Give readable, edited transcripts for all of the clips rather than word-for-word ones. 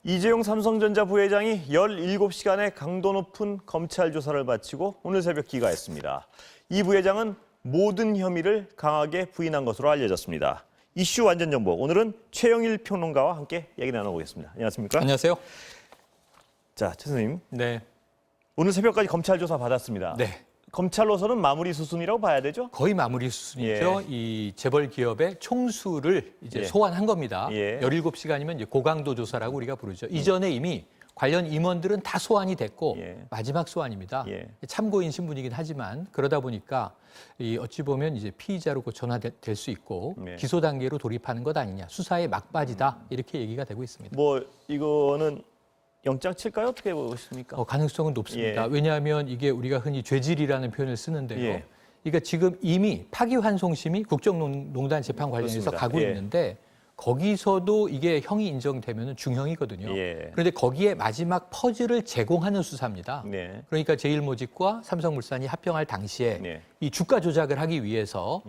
이재용 삼성전자 부회장이 17시간의 강도 높은 검찰 조사를 마치고 오늘 새벽 귀가했습니다. 이 부회장은 모든 혐의를 강하게 부인한 것으로 알려졌습니다. 이슈 완전 정보, 오늘은 최영일 평론가와 함께 얘기 나눠보겠습니다. 안녕하십니까? 안녕하세요. 자, 최 선생님. 네. 오늘 새벽까지 검찰 조사 받았습니다. 네. 검찰로서는 마무리 수순이라고 봐야 되죠? 거의 마무리 수순이죠. 이 재벌 기업의 총수를 이제 소환한 겁니다. 17시간이면 이제 고강도 조사라고 우리가 부르죠. 이전에 이미 관련 임원들은 다 소환이 됐고 마지막 소환입니다. 참고인 신분이긴 하지만 그러다 보니까 이 어찌 보면 이제 피의자로 전환될 수 있고 기소 단계로 돌입하는 것 아니냐. 수사의 막바지다. 이렇게 얘기가 되고 있습니다. 뭐 이거는 영장 칠까요? 어떻게 보십니까? 가능성은 높습니다. 왜냐하면 이게 우리가 흔히 죄질이라는 표현을 쓰는데요. 그러니까 지금 이미 파기환송심이 국정농단 재판 관련해서 그렇습니다. 가고 있는데 거기서도 이게 형이 인정되면 중형이거든요. 그런데 거기에 마지막 퍼즐을 제공하는 수사입니다. 그러니까 제일모직과 삼성물산이 합병할 당시에 이 주가 조작을 하기 위해서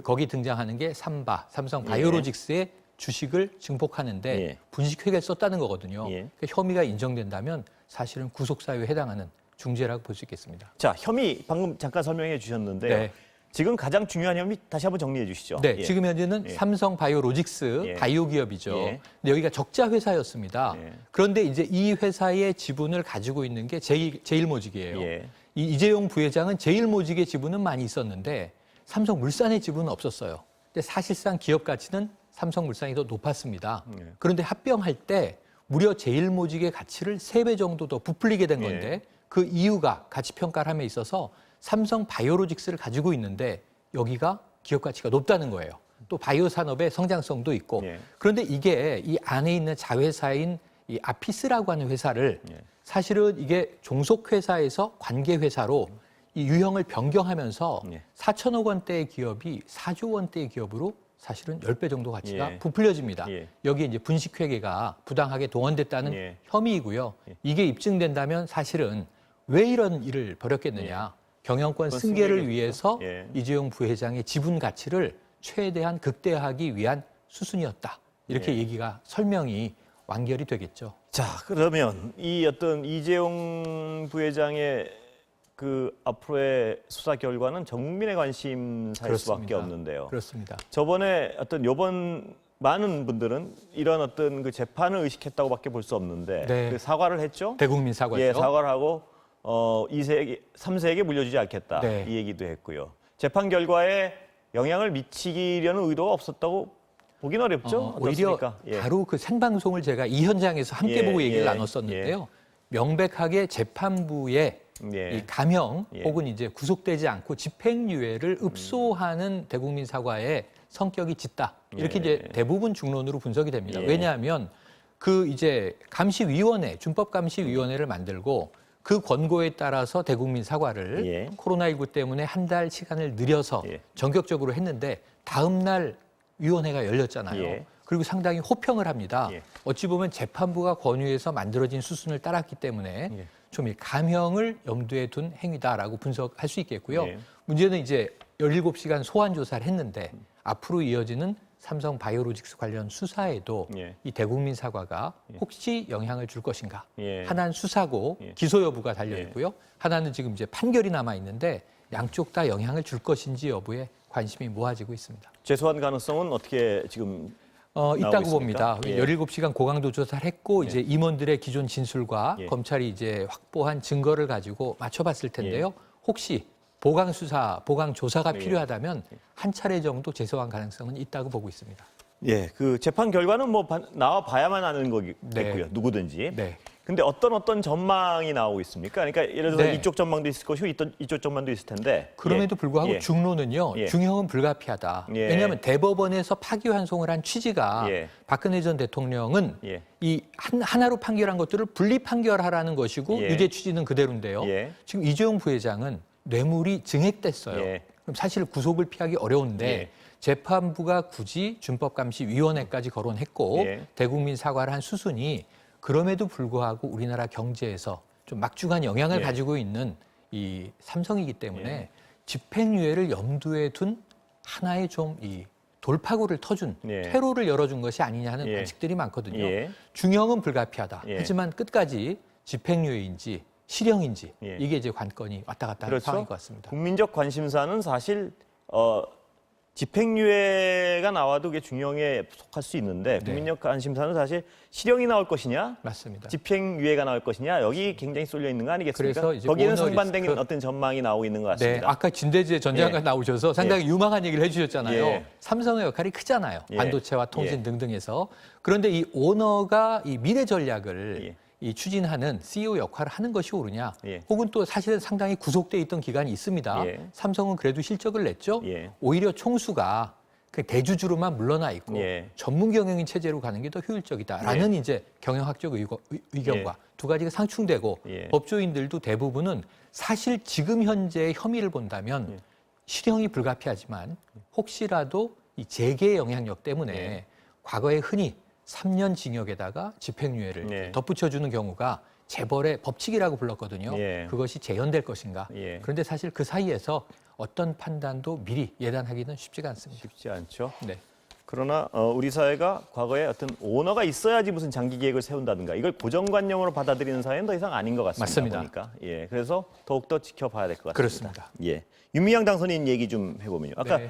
거기 등장하는 게 삼바, 삼성바이오로직스의 주식을 증폭하는데 분식회계를 썼다는 거거든요. 그러니까 혐의가 인정된다면 사실은 구속사유에 해당하는 중죄라고 볼 수 있겠습니다. 자, 혐의 방금 잠깐 설명해 주셨는데요. 지금 가장 중요한 혐의 다시 한번 정리해 주시죠. 네, 지금 현재는 삼성바이오로직스 바이오 기업이죠. 근데 여기가 적자 회사였습니다. 그런데 이제 이 회사의 지분을 가지고 있는 게 제일모직이에요. 이 이재용 부회장은 제일모직의 지분은 많이 있었는데 삼성물산의 지분은 없었어요. 근데 사실상 기업 가치는 삼성물산이 더 높았습니다. 그런데 합병할 때 무려 제일모직의 가치를 3배 정도 더 부풀리게 된 건데 그 이유가 가치평가를 함에 있어서 삼성바이오로직스를 가지고 있는데 여기가 기업 가치가 높다는 거예요. 또 바이오 산업의 성장성도 있고 그런데 이게 이 안에 있는 자회사인 이 아피스라고 하는 회사를 사실은 이게 종속회사에서 관계회사로 이 유형을 변경하면서 4천억 원대의 기업이 4조 원대의 기업으로 사실은 10배 정도 가치가 부풀려집니다. 여기에 이제 분식회계가 부당하게 동원됐다는 혐의이고요. 이게 입증된다면 사실은 왜 이런 일을 벌였겠느냐. 경영권 승계를 위해서 이재용 부회장의 지분 가치를 최대한 극대화하기 위한 수순이었다. 이렇게 얘기가 설명이 완결이 되겠죠. 자, 그러면 이 어떤 이재용 부회장의 그 앞으로의 수사 결과는 전 국민의 관심사일 수밖에 없는데요. 그렇습니다. 저번에 요번 많은 분들은 이런 어떤 그 재판을 의식했다고밖에 볼 수 없는데 그 사과를 했죠. 대국민 사과죠. 사과를 하고 3세에게 물려주지 않겠다 이 얘기도 했고요. 재판 결과에 영향을 미치려는 의도가 없었다고 보긴 어렵죠. 오히려 바로 그 생방송을 제가 이 현장에서 함께 보고 얘기를 나눴었는데요. 명백하게 재판부의 이 감형 혹은 이제 구속되지 않고 집행유예를 읍소하는 대국민 사과의 성격이 짙다. 이렇게 이제 대부분 중론으로 분석이 됩니다. 왜냐하면 그 이제 감시위원회, 준법감시위원회를 만들고 그 권고에 따라서 대국민 사과를 코로나19 때문에 한 달 시간을 늘려서 전격적으로 했는데 다음 날 위원회가 열렸잖아요. 그리고 상당히 호평을 합니다. 어찌 보면 재판부가 권유해서 만들어진 수순을 따랐기 때문에 좀 이 감형을 염두에 둔 행위다라고 분석할 수 있겠고요. 문제는 이제 17시간 소환 조사를 했는데 앞으로 이어지는 삼성 바이오로직스 관련 수사에도 이 대국민 사과가 혹시 영향을 줄 것인가. 하나는 수사고 기소 여부가 달려 있고요. 하나는 지금 이제 판결이 남아 있는데 양쪽 다 영향을 줄 것인지 여부에 관심이 모아지고 있습니다. 재소한 가능성은 어떻게 지금 있다고 봅니다. 17시간 고강도 조사를 했고 이제 임원들의 기존 진술과 검찰이 이제 확보한 증거를 가지고 맞춰봤을 텐데요. 혹시 보강 수사, 보강 조사가 필요하다면 한 차례 정도 재소한 가능성은 있다고 보고 있습니다. 그 재판 결과는 뭐 나와 봐야만 아는 거겠고요. 누구든지. 근데 어떤 전망이 나오고 있습니까? 그러니까 예를 들어서 이쪽 전망도 있을 것이고 이쪽 전망도 있을 텐데. 그럼에도 불구하고 중론은요. 중형은 불가피하다. 왜냐하면 대법원에서 파기환송을 한 취지가 박근혜 전 대통령은 이 하나로 판결한 것들을 분리 판결하라는 것이고 유죄 취지는 그대로인데요. 지금 이재용 부회장은 뇌물이 증액됐어요. 그럼 사실 구속을 피하기 어려운데 재판부가 굳이 준법감시위원회까지 거론했고 대국민 사과를 한 수순이 그럼에도 불구하고 우리나라 경제에서 좀 막중한 영향을 가지고 있는 이 삼성이기 때문에 집행유예를 염두에 둔 하나의 좀 이 돌파구를 터준 퇴로를 열어준 것이 아니냐 하는 관측들이 많거든요. 중형은 불가피하다. 하지만 끝까지 집행유예인지 실형인지 이게 이제 관건이 왔다 갔다 하는 상황인 것 같습니다. 국민적 관심사는 사실 집행유예가 나와도 그게 중형에 속할 수 있는데 국민적 관심사는 사실 실형이 나올 것이냐, 맞습니다. 집행유예가 나올 것이냐 여기 굉장히 쏠려 있는 거 아니겠습니까? 그래서 이제 거기에는 상반된 어떤 전망이 나오고 있는 것 같습니다. 아까 진대재 전 장관 나오셔서 상당히 유망한 얘기를 해주셨잖아요. 삼성의 역할이 크잖아요. 반도체와 통신 등등에서. 그런데 이 오너가 이 미래 전략을 이 추진하는 CEO 역할을 하는 것이 옳으냐, 혹은 또 사실은 상당히 구속돼 있던 기간이 있습니다. 삼성은 그래도 실적을 냈죠. 오히려 총수가 그 대주주로만 물러나 있고 전문 경영인 체제로 가는 게 더 효율적이다라는 이제 경영학적 의견과 두 가지가 상충되고 법조인들도 대부분은 사실 지금 현재의 혐의를 본다면 실형이 불가피하지만 혹시라도 이 재계의 영향력 때문에 과거에 흔히 3년 징역에다가 집행유예를 덧붙여주는 경우가 재벌의 법칙이라고 불렀거든요. 그것이 재현될 것인가. 그런데 사실 그 사이에서 어떤 판단도 미리 예단하기는 쉽지가 않습니다. 쉽지 않죠. 그러나 우리 사회가 과거에 어떤 오너가 있어야지 무슨 장기 계획을 세운다든가 이걸 고정관념으로 받아들이는 사회는 더 이상 아닌 것 같습니다. 맞습니다. 보니까. 그래서 더욱더 지켜봐야 될 것 같습니다. 그렇습니다. 윤미향 당선인 얘기 좀 해보면요. 아까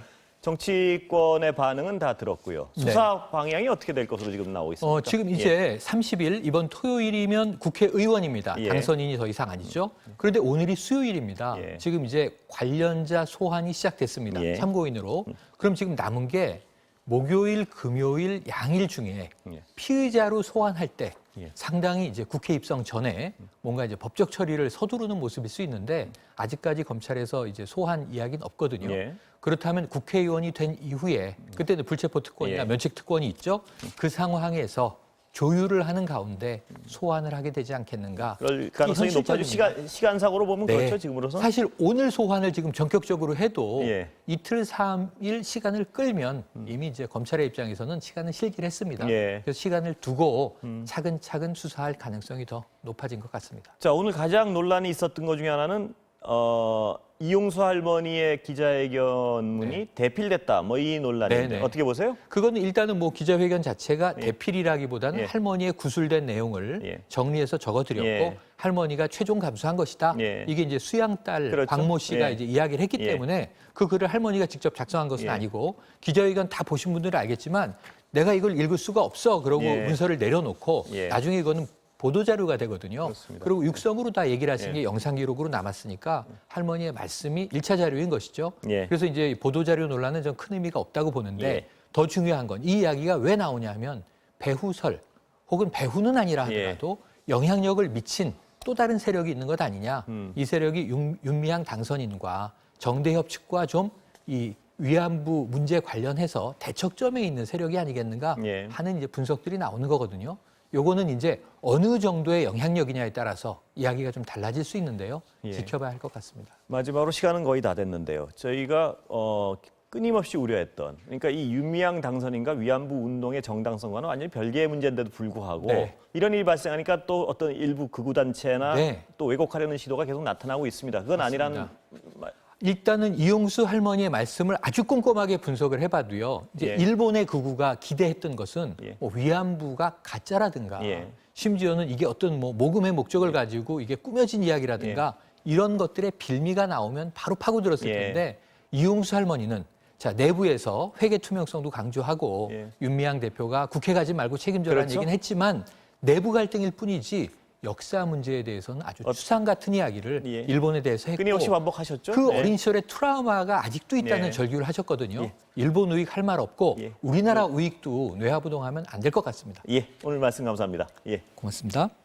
정치권의 반응은 다 들었고요. 수사 방향이 어떻게 될 것으로 지금 나오고 있습니까? 지금 이제 30일 이번 토요일이면 국회의원입니다. 당선인이 더 이상 아니죠. 그런데 오늘이 수요일입니다. 지금 이제 관련자 소환이 시작됐습니다. 참고인으로. 그럼 지금 남은 게 목요일, 금요일, 양일 중에 피의자로 소환할 때 상당히 이제 국회 입성 전에 뭔가 이제 법적 처리를 서두르는 모습일 수 있는데 아직까지 검찰에서 이제 소환 이야기는 없거든요. 그렇다면 국회의원이 된 이후에 그때는 불체포 특권이나 면책 특권이 있죠. 그 상황에서 조율을 하는 가운데 소환을 하게 되지 않겠는가. 그럴 가능성이 높아지고 시간상으로 보면 그렇죠, 지금으로서는. 사실 오늘 소환을 지금 전격적으로 해도 이틀, 3일 시간을 끌면 이미 이제 검찰의 입장에서는 시간을 실기를 했습니다. 그래서 시간을 두고 차근차근 수사할 가능성이 더 높아진 것 같습니다. 자, 오늘 가장 논란이 있었던 것 중에 하나는 이용수 할머니의 기자회견문이 대필됐다. 뭐 이 논란인데 어떻게 보세요? 그거는 일단은 뭐 기자회견 자체가 대필이라기보다는 할머니의 구술된 내용을 정리해서 적어드렸고 할머니가 최종 감수한 것이다. 이게 이제 수양딸 박모 씨가 이제 이야기를 했기 때문에 그 글을 할머니가 직접 작성한 것은 아니고 기자회견 다 보신 분들은 알겠지만 내가 이걸 읽을 수가 없어. 그러고 문서를 내려놓고 나중에 이거는 보도자료가 되거든요. 그렇습니다. 그리고 육성으로 다 얘기를 하신 게 영상 기록으로 남았으니까 할머니의 말씀이 1차 자료인 것이죠. 그래서 이제 보도자료 논란은 좀 큰 의미가 없다고 보는데 더 중요한 건 이 이야기가 왜 나오냐 하면 배후설 혹은 배후는 아니라 하더라도 영향력을 미친 또 다른 세력이 있는 것 아니냐. 이 세력이 윤미향 당선인과 정대협 측과 좀 이 위안부 문제 관련해서 대척점에 있는 세력이 아니겠는가 하는 이제 분석들이 나오는 거거든요. 요거는 이제 어느 정도의 영향력이냐에 따라서 이야기가 좀 달라질 수 있는데요. 지켜봐야 할 것 같습니다. 마지막으로 시간은 거의 다 됐는데요. 저희가 끊임없이 우려했던 그러니까 이 윤미향 당선인과 위안부 운동의 정당성과는 완전히 별개의 문제인데도 불구하고 이런 일이 발생하니까 또 어떤 일부 극우단체나 또 왜곡하려는 시도가 계속 나타나고 있습니다. 그건 아니라는 일단은 이용수 할머니의 말씀을 아주 꼼꼼하게 분석을 해봐도요. 이제 일본의 극우가 기대했던 것은 뭐 위안부가 가짜라든가 심지어는 이게 어떤 뭐 모금의 목적을 가지고 이게 꾸며진 이야기라든가 이런 것들의 빌미가 나오면 바로 파고들었을 텐데 이용수 할머니는 자 내부에서 회계 투명성도 강조하고 윤미향 대표가 국회 가지 말고 책임져라는 얘기는 했지만 내부 갈등일 뿐이지 역사 문제에 대해서는 아주 추상 같은 이야기를 일본에 대해서 했고 끊임없이 반복하셨죠. 그 어린 시절의 트라우마가 아직도 있다는 절규를 하셨거든요. 일본 우익 할 말 없고 우리나라 우익도 뇌화부동하면 안 될 것 같습니다. 오늘 말씀 감사합니다. 고맙습니다.